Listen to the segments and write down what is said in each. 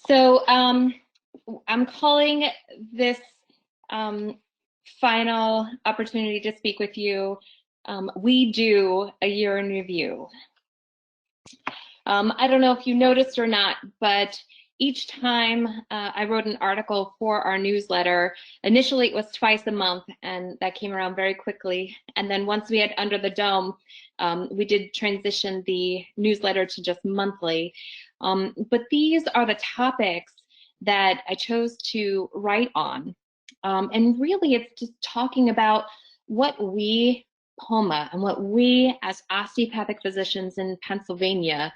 So I'm calling this final opportunity to speak with you. We do a year in review. I don't know if you noticed or not, but each time I wrote an article for our newsletter, initially it was twice a month, and that came around very quickly. And then once we had Under the Dome, we did transition the newsletter to just monthly. But these are the topics that I chose to write on. And really, it's just talking about what we, POMA, and what we as osteopathic physicians in Pennsylvania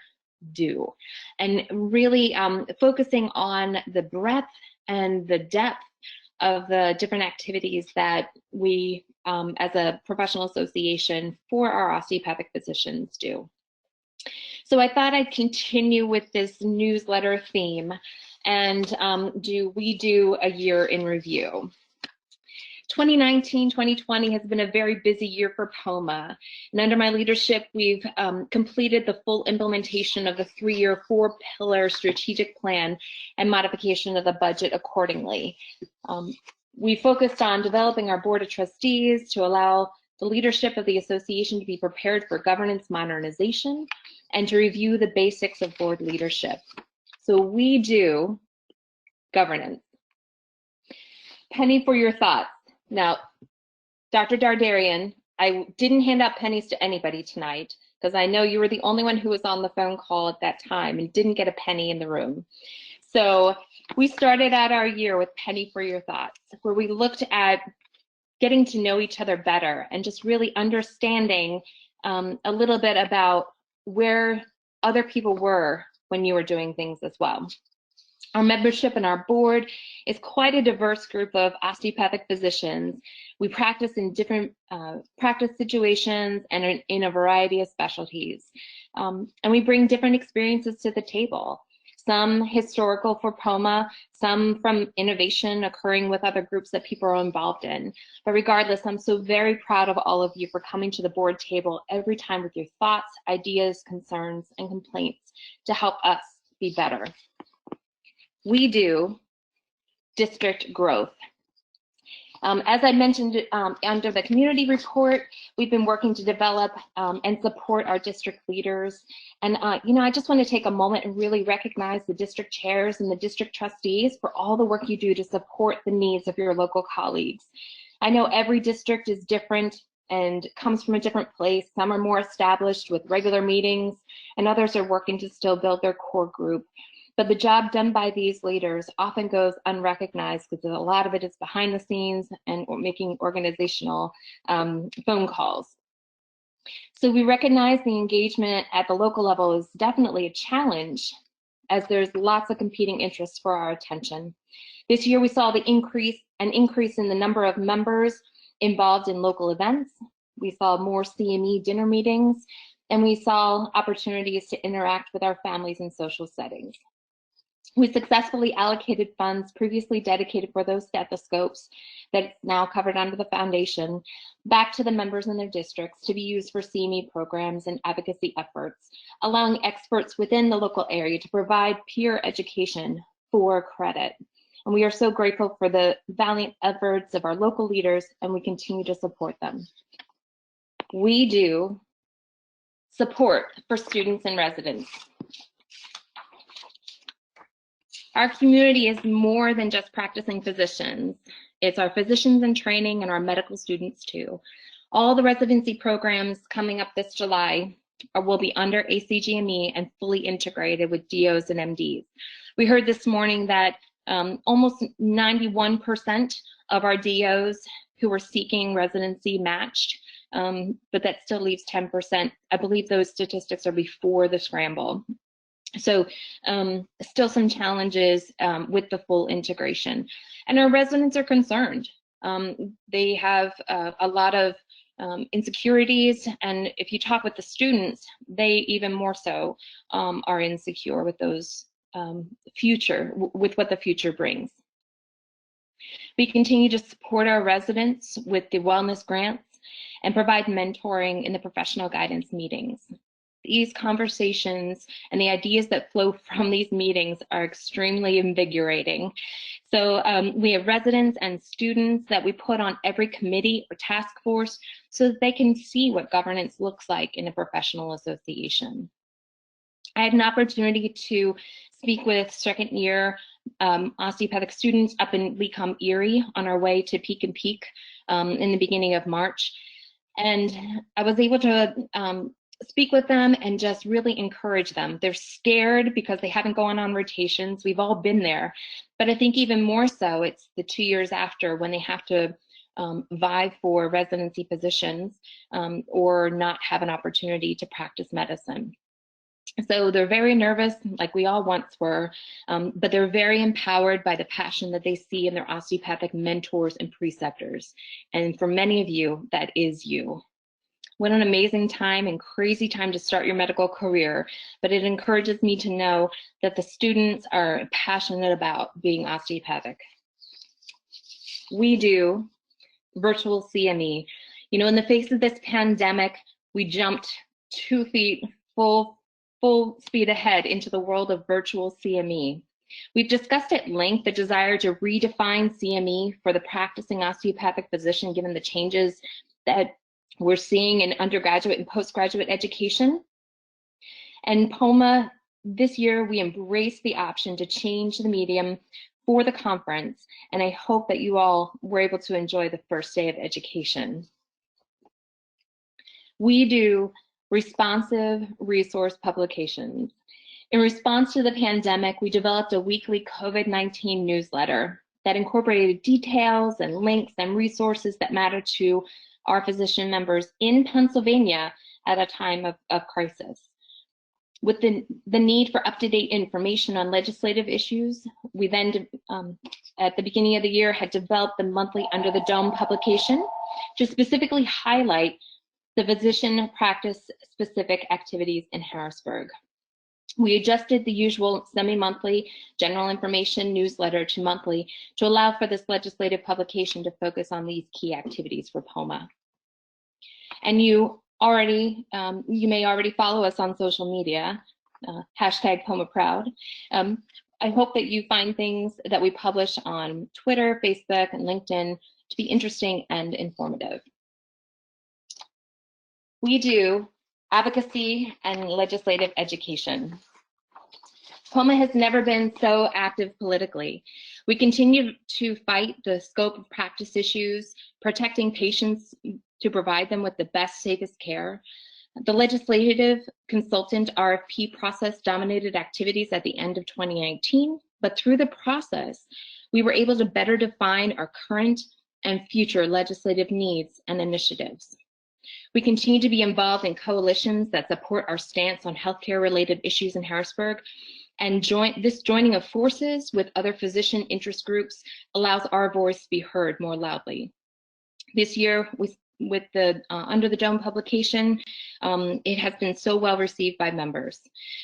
do, and really focusing on the breadth and the depth of the different activities that we as a professional association for our osteopathic physicians do. So I thought I'd continue with this newsletter theme and we do a year in review. 2019-2020 has been a very busy year for POMA, and under my leadership, we've completed the full implementation of the 3-year 4-pillar strategic plan and modification of the budget accordingly. We focused on developing our board of trustees to allow the leadership of the association to be prepared for governance modernization and to review the basics of board leadership. So we do governance. Penny for your thoughts. Now, Dr. Dardarian, I didn't hand out pennies to anybody tonight because I know you were the only one who was on the phone call at that time and didn't get a penny in the room. So we started out our year with Penny for Your Thoughts, where we looked at getting to know each other better and just really understanding a little bit about where other people were when you were doing things as well. Our membership and our board is quite a diverse group of osteopathic physicians. We practice in different practice situations and in a variety of specialties. And we bring different experiences to the table. Some historical for POMA, some from innovation occurring with other groups that people are involved in. But regardless, I'm so very proud of all of you for coming to the board table every time with your thoughts, ideas, concerns, and complaints to help us be better. We do district growth. As I mentioned under the community report, we've been working to develop and support our district leaders. And I just want to take a moment and really recognize the district chairs and the district trustees for all the work you do to support the needs of your local colleagues. I know every district is different and comes from a different place. Some are more established with regular meetings, and others are working to still build their core group. But the job done by these leaders often goes unrecognized because a lot of it is behind the scenes and making organizational phone calls. So we recognize the engagement at the local level is definitely a challenge, as there's lots of competing interests for our attention. This year we saw an increase in the number of members involved in local events. We saw more CME dinner meetings, and we saw opportunities to interact with our families in social settings. We successfully allocated funds previously dedicated for those stethoscopes that's now covered under the foundation back to the members in their districts to be used for CME programs and advocacy efforts, allowing experts within the local area to provide peer education for credit. And we are so grateful for the valiant efforts of our local leaders, and we continue to support them. We do support for students and residents. Our community is more than just practicing physicians. It's our physicians in training and our medical students too. All the residency programs coming up this July will be under ACGME and fully integrated with DOs and MDs. We heard this morning that almost 91% of our DOs who were seeking residency matched, but that still leaves 10%. I believe those statistics are before the scramble. So still some challenges with the full integration. And our residents are concerned. They have a lot of insecurities, and if you talk with the students, they even more so are insecure with those with what the future brings. We continue to support our residents with the wellness grants and provide mentoring in the professional guidance meetings. these conversations and the ideas that flow from these meetings are extremely invigorating. So we have residents and students that we put on every committee or task force so that they can see what governance looks like in a professional association. I had an opportunity to speak with second year osteopathic students up in Lecom Erie on our way to Peak and Peak in the beginning of March. And I was able to speak with them and just really encourage them. They're scared because they haven't gone on rotations. We've all been there. But I think even more so, it's the 2 years after when they have to vie for residency positions or not have an opportunity to practice medicine. So they're very nervous, like we all once were, but they're very empowered by the passion that they see in their osteopathic mentors and preceptors. And for many of you, that is you. What an amazing time and crazy time to start your medical career, but it encourages me to know that the students are passionate about being osteopathic. We do virtual CME. You know, in the face of this pandemic, we jumped 2 feet full speed ahead into the world of virtual CME. We've discussed at length the desire to redefine CME for the practicing osteopathic physician given the changes that we're seeing in undergraduate and postgraduate education. And POMA, this year we embraced the option to change the medium for the conference, and I hope that you all were able to enjoy the first day of education. We do responsive resource publications. In response to the pandemic, we developed a weekly COVID-19 newsletter that incorporated details and links and resources that matter to our physician members in Pennsylvania at a time of crisis. With the need for up-to-date information on legislative issues, we then, at the beginning of the year, had developed the monthly Under the Dome publication to specifically highlight the physician practice specific activities in Harrisburg. We adjusted the usual semi-monthly general information newsletter to monthly to allow for this legislative publication to focus on these key activities for POMA. And you may already follow us on social media, hashtag POMA Proud. I hope that you find things that we publish on Twitter, Facebook, and LinkedIn to be interesting and informative. We do advocacy and legislative education. POMA has never been so active politically. We continue to fight the scope of practice issues, protecting patients to provide them with the best, safest care. The legislative consultant RFP process dominated activities at the end of 2019, but through the process, we were able to better define our current and future legislative needs and initiatives. We continue to be involved in coalitions that support our stance on healthcare-related issues in Harrisburg, and this joining of forces with other physician interest groups allows our voice to be heard more loudly. This year, with the Under the Dome publication, it has been so well received by members.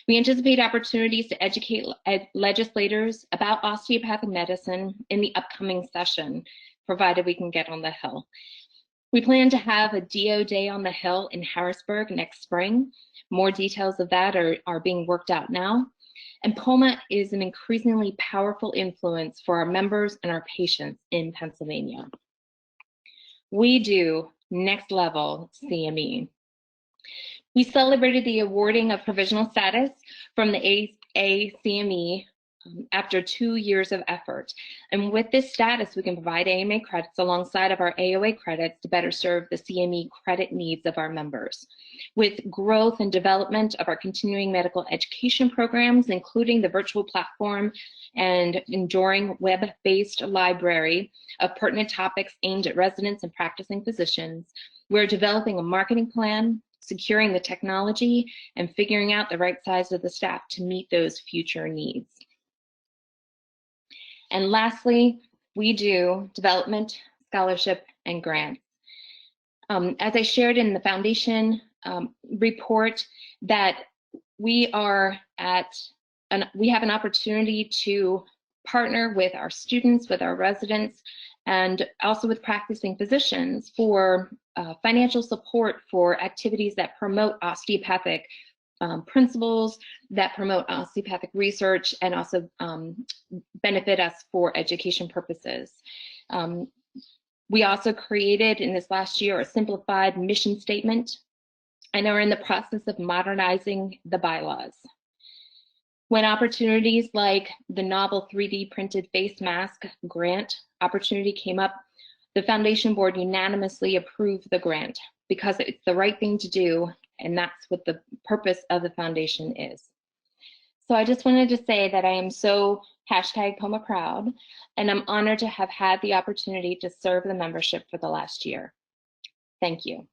We anticipate opportunities to educate legislators about osteopathic medicine in the upcoming session, provided we can get on the Hill. We plan to have a DO Day on the Hill in Harrisburg next spring. More details of that are being worked out now. And POMA is an increasingly powerful influence for our members and our patients in Pennsylvania. We do Next Level CME. We celebrated the awarding of provisional status from the ACME after 2 years of effort. And with this status, we can provide AMA credits alongside of our AOA credits to better serve the CME credit needs of our members. With growth and development of our continuing medical education programs, including the virtual platform and enduring web-based library of pertinent topics aimed at residents and practicing physicians, we're developing a marketing plan, securing the technology, and figuring out the right size of the staff to meet those future needs. And lastly, we do development, scholarship, and grants. As I shared in the foundation report, that we have an opportunity to partner with our students, with our residents, and also with practicing physicians for financial support for activities that promote osteopathic principles that promote osteopathic research and also benefit us for education purposes. We also created in this last year a simplified mission statement, and are in the process of modernizing the bylaws. When opportunities like the novel 3D printed face mask grant opportunity came up, the Foundation Board unanimously approved the grant because it's the right thing to do, and that's what the purpose of the foundation is. So I just wanted to say that I am so #POMA proud, and I'm honored to have had the opportunity to serve the membership for the last year. Thank you.